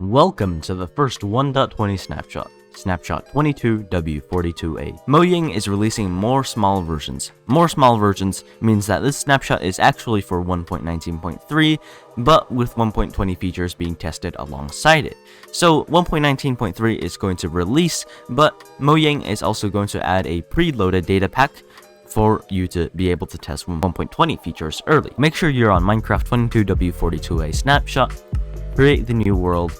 Welcome to the first 1.20 snapshot, Snapshot 22w42a. Mojang is releasing more small versions. More small versions means that this snapshot is actually for 1.19.3, but with 1.20 features being tested alongside it. So 1.19.3 is going to release, but Mojang is also going to add a preloaded data pack for you to be able to test 1.20 features early. Make sure you're on Minecraft 22w42a snapshot, create the new world,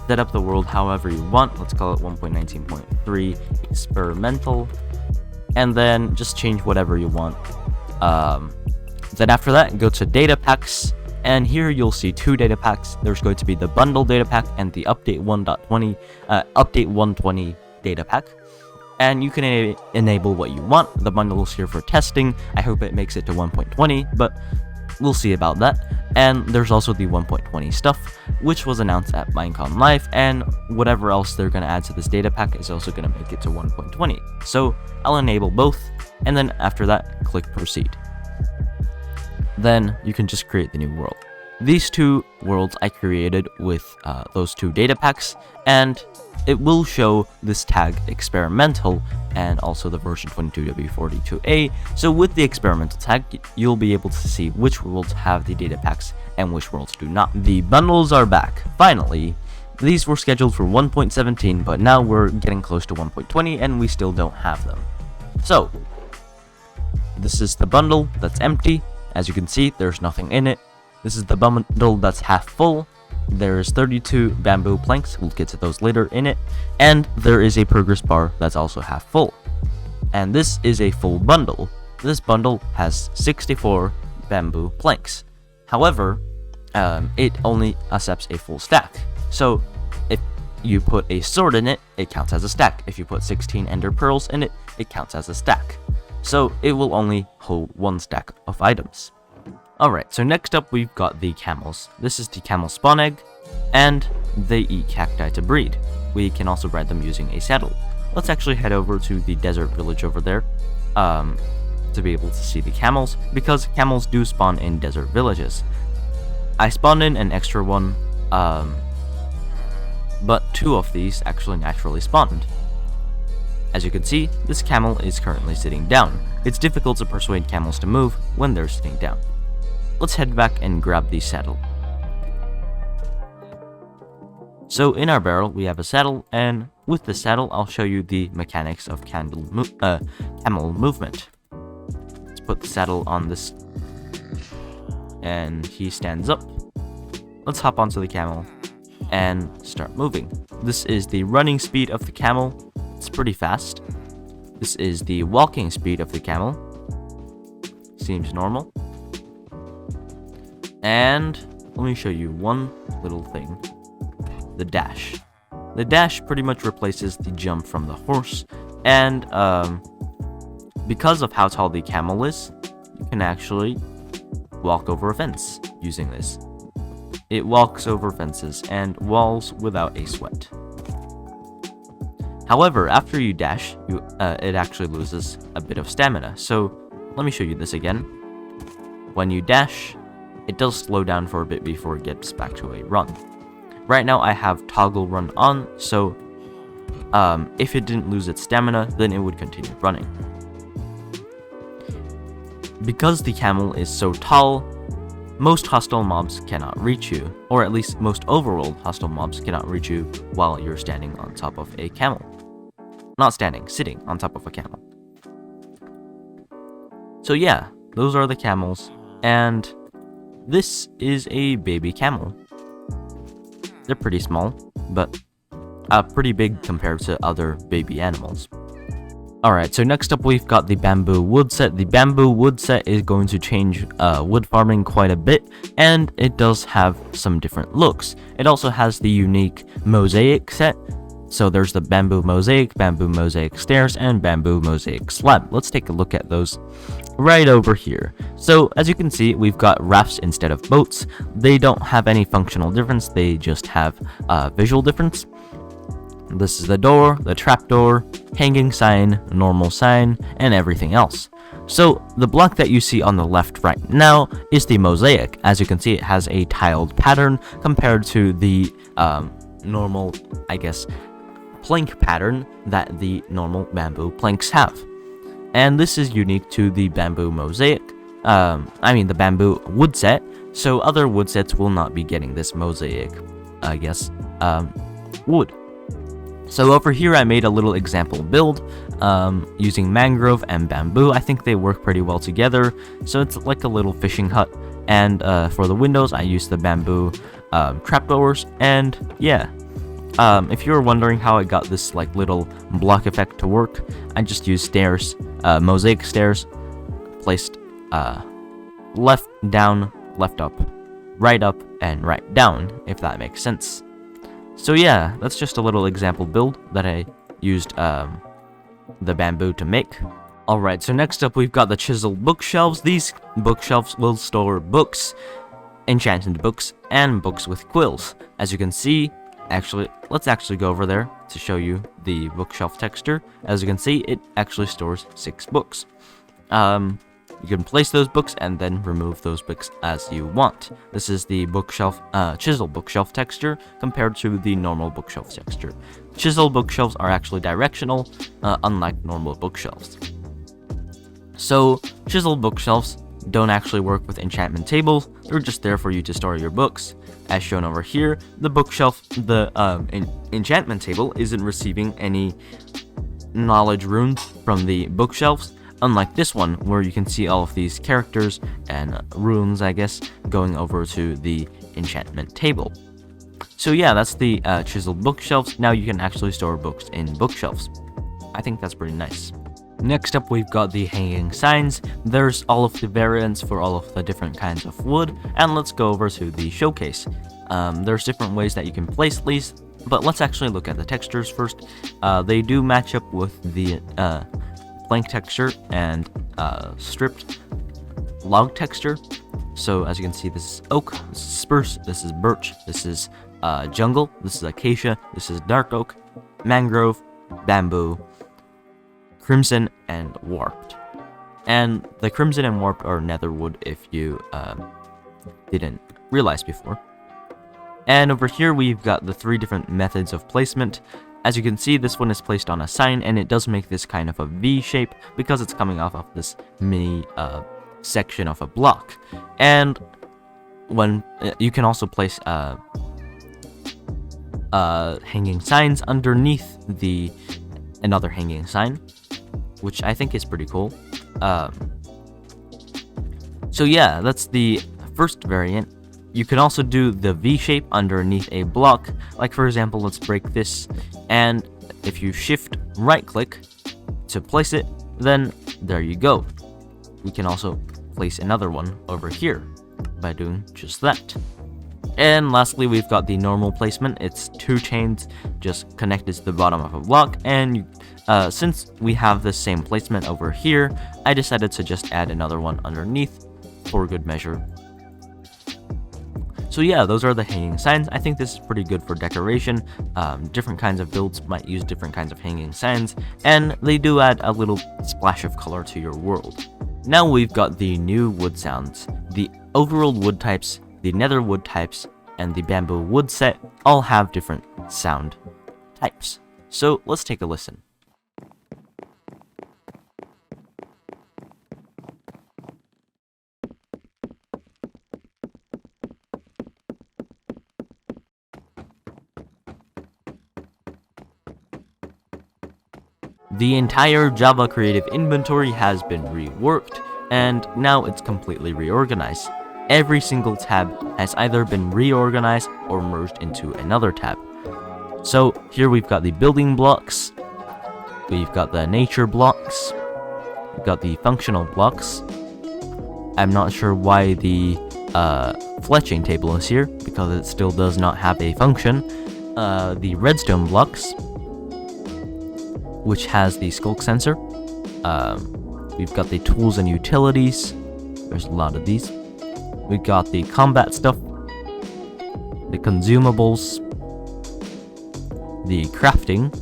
set up the world however you want. Let's call it 1.19.3 experimental, and then just change whatever you want. Then after that, go to datapacks, and here you'll see two data packs. There's going to be the bundle data pack and the update 120 data pack. And you can enable what you want. The bundle is here for testing. I hope it makes it to 1.20, but we'll see about that. And there's also the 1.20 stuff, which was announced at Minecon Live, and whatever else they're going to add to this data pack is also going to make it to 1.20. So I'll enable both, and then after that, click proceed. Then you can just create the new world. These two worlds I created with those two data packs, and it will show this tag experimental and also the version 22w42a. So with the experimental tag, you'll be able to see which worlds have the data packs and which worlds do not. The bundles are back, finally. These were scheduled for 1.17, but now we're getting close to 1.20 and we still don't have them. So this is the bundle that's empty. As you can see, there's nothing in it. This is the bundle that's half full. There's 32 bamboo planks, we'll get to those later in it, and there is a progress bar that's also half full. And this is a full bundle. This bundle has 64 bamboo planks. However, it only accepts a full stack. So if you put a sword in it, it counts as a stack. If you put 16 ender pearls in it, it counts as a stack. So it will only hold one stack of items. Alright, so next up we've got the camels. This is the camel spawn egg, and they eat cacti to breed. We can also ride them using a saddle. Let's actually head over to the desert village over there to be able to see the camels, because camels do spawn in desert villages. I spawned in an extra one, but two of these actually naturally spawned. As you can see, this camel is currently sitting down. It's difficult to persuade camels to move when they're sitting down. Let's head back and grab the saddle. So in our barrel we have a saddle, and with the saddle I'll show you the mechanics of camel movement. Let's put the saddle on this, and he stands up. Let's hop onto the camel and start moving. This is the running speed of the camel. It's pretty fast. This is the walking speed of the camel. Seems normal. And let me show you one little thing. The dash. The dash pretty much replaces the jump from the horse, and because of how tall the camel is, you can actually walk over a fence using this. It walks over fences and walls without a sweat. However, after you dash, it actually loses a bit of stamina. So let me show you this again. When you dash, it does slow down for a bit before it gets back to a run. Right now I have toggle run on, so if it didn't lose its stamina, then it would continue running. Because the camel is so tall, most hostile mobs cannot reach you, or at least most overworld hostile mobs cannot reach you while you're standing on top of a camel. Not standing, sitting on top of a camel. So yeah, those are the camels, and this is a baby camel. They're pretty small, but pretty big compared to other baby animals. Alright, so next up we've got the bamboo woodset. The bamboo woodset is going to change wood farming quite a bit, and it does have some different looks. It also has the unique mosaic set. So there's the bamboo mosaic stairs, and bamboo mosaic slab. Let's take a look at those right over here. So as you can see, we've got rafts instead of boats. They don't have any functional difference, they just have visual difference. This is the door, the trapdoor, hanging sign, normal sign, and everything else. So the block that you see on the left right now is the mosaic. As you can see, it has a tiled pattern compared to the normal, I guess, plank pattern that the normal bamboo planks have. And this is unique to the bamboo mosaic, the bamboo wood set, so other wood sets will not be getting this mosaic, I guess, wood. So over here I made a little example build, using mangrove and bamboo. I think they work pretty well together, so it's like a little fishing hut. And for the windows I used the bamboo trapdoors, and yeah. If you were wondering how I got this like little block effect to work, I just used stairs, mosaic stairs, placed left down, left up, and right down, if that makes sense. So yeah, that's just a little example build that I used the bamboo to make. Alright, so next up we've got the chiseled bookshelves. These bookshelves will store books, enchanted books, and books with quills. As you can see, let's actually go over there to show you the bookshelf texture. As you can see, it actually stores 6 books. You can place those books and then remove those books as you want. This is the bookshelf, chiseled bookshelf texture compared to the normal bookshelf texture. Chiseled bookshelves are actually directional, unlike normal bookshelves. So, chiseled bookshelves don't actually work with enchantment tables, they're just there for you to store your books. As shown over here, the bookshelf, the enchantment table isn't receiving any knowledge runes from the bookshelves, unlike this one, where you can see all of these characters and runes, I guess, going over to the enchantment table. So yeah, that's the chiseled bookshelves. Now you can actually store books in bookshelves. I think that's pretty nice. Next up, we've got the hanging signs. There's all of the variants for all of the different kinds of wood, and let's go over to the showcase. There's different ways that you can place these, but let's actually look at the textures first. They do match up with the plank texture and stripped log texture. So as you can see, this is oak, this is spruce, this is birch, this is jungle, this is acacia, this is dark oak, mangrove, bamboo, crimson, and warped. And the crimson and warped are netherwood, if you didn't realize before. And over here we've got the 3 different methods of placement. As you can see, this one is placed on a sign, and it does make this kind of a V shape because it's coming off of this mini section of a block. And when you can also place hanging signs underneath another hanging sign, which I think is pretty cool. So yeah, that's the first variant. You can also do the V shape underneath a block, like for example, let's break this, and if you shift right click to place it, then there you go. We can also place another one over here by doing just that. And lastly, we've got the normal placement. It's 2 chains just connected to the bottom of a block, and since we have the same placement over here, I decided to just add another one underneath for good measure. So yeah, those are the hanging signs. I think this is pretty good for decoration. Different kinds of builds might use different kinds of hanging signs, and they do add a little splash of color to your world. Now we've got the new wood sounds. The overworld wood types, the nether wood types, and the bamboo wood set all have different sound types. So let's take a listen. The entire Java Creative inventory has been reworked, and now it's completely reorganized. Every single tab has either been reorganized or merged into another tab. So here we've got the building blocks, we've got the nature blocks, we've got the functional blocks. I'm not sure why the fletching table is here, because it still does not have a function. The redstone blocks, which has the skulk sensor. We've got the tools and utilities. There's a lot of these. We've got the combat stuff, the consumables, the crafting,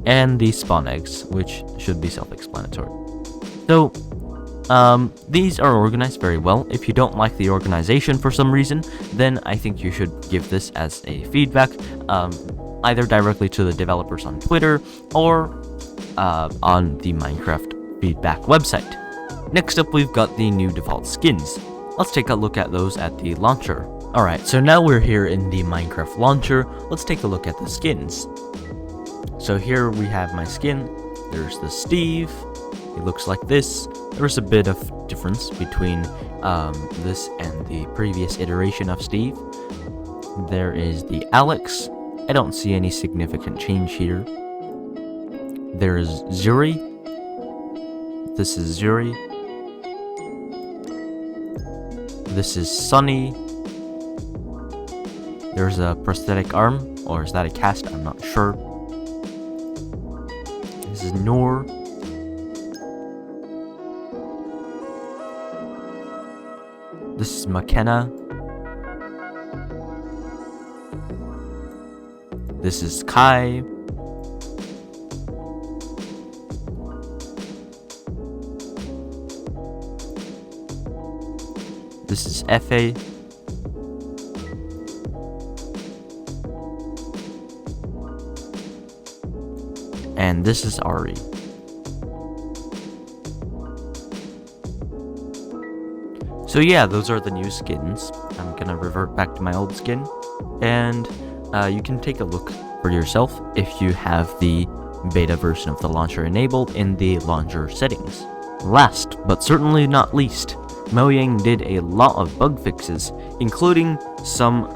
and the spawn eggs, which should be self-explanatory. So, These are organized very well. If you don't like the organization for some reason, then I think you should give this as a feedback, either directly to the developers on Twitter or on the Minecraft feedback website. Next up, we've got the new default skins. Let's take a look at those at the launcher. Alright, so now we're here in the Minecraft launcher. Let's take a look at the skins. So here we have my skin. There's the Steve. It looks like this. There's a bit of difference between this and the previous iteration of Steve. There is the Alex. I don't see any significant change here. There is Zuri. This is Zuri. This is Sunny. There's a prosthetic arm, or is that a cast? I'm not sure. This is Noor. This is McKenna. This is Kai. This is Efe. And this is Ari. So yeah, those are the new skins. I'm gonna revert back to my old skin, and you can take a look for yourself if you have the beta version of the launcher enabled in the launcher settings. Last, but certainly not least, Mojang did a lot of bug fixes, including some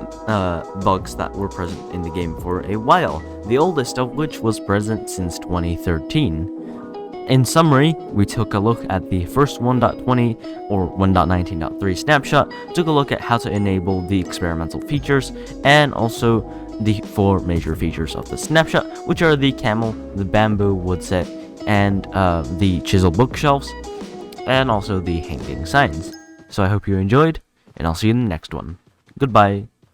bugs that were present in the game for a while, the oldest of which was present since 2013. In summary, we took a look at the first 1.20 or 1.19.3 snapshot, took a look at how to enable the experimental features, and also the 4 major features of the snapshot, which are the camel, the bamboo woodset, and the Chiselled Bookshelves, and also the hanging signs. So I hope you enjoyed, and I'll see you in the next one. Goodbye.